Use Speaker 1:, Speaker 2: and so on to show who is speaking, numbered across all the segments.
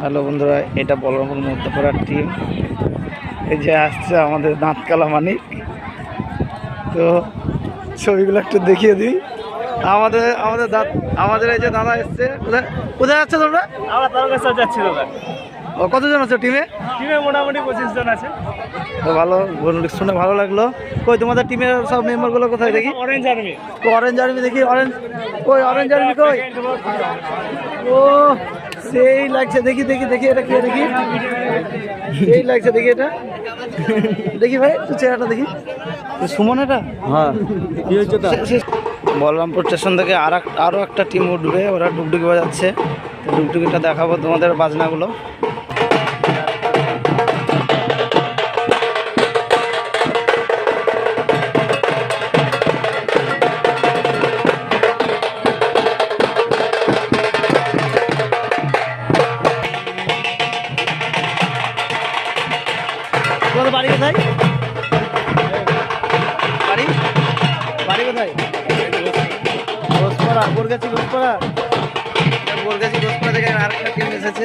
Speaker 1: Hello বন্ধুরা, এটা Balarampur মধ্যপাড়ার team. এই যে আসছে আমাদের দাঁতকালা মানিক। তো ছবিগুলো একটু দেখিয়ে দিই। আমাদের আমাদের আমাদের এই যে দাদা এসছে। কোথায় কোথায় যাচ্ছে তোমরা?
Speaker 2: আমরা তারকেশ্বর যাচ্ছি দাদা।
Speaker 1: ও কতজন আছে টিমে?
Speaker 2: টিমে মোটামুটি 25 জন আছে।
Speaker 1: তো ভালো, শুনে ভালো লাগলো। কই তোমাদের টিমের সব মেম্বারগুলো কোথায় দেখি?
Speaker 2: Orange army.
Speaker 1: অরেঞ্জ আর্মি দেখি। অরেঞ্জ কই? অরেঞ্জ আর্মি কই? ও সেই লাগছে, দেখি দেখি দেখি এটা কি দেখি, সেই লাগছে দেখি এটা দেখি ভাই, তো চেহারাটা দেখি। সুমন এটা?
Speaker 2: হ্যাঁ, কি হচ্ছে তা?
Speaker 1: বলরামপুর স্টেশন থেকে আরও একটা টিম উঠবে, ওরা ডুগডুগি বাজাচ্ছে। ডুগডুগিটা দেখাবো তোমাদের বাজনাগুলো। তোমাদের বাড়ি কোথায়? বাড়ি বাড়ি কোথায়? ঘোষপাড়া, বোরগাছি ঘোষপাড়া। বোরগাছি ঘোষপাড়া থেকে আরেকটা টিম এসেছে।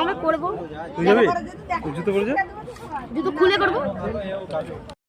Speaker 3: আমরা করবো।
Speaker 2: তুই যাবি? জুতো পরে যা।
Speaker 3: জুতো খুলে করবো।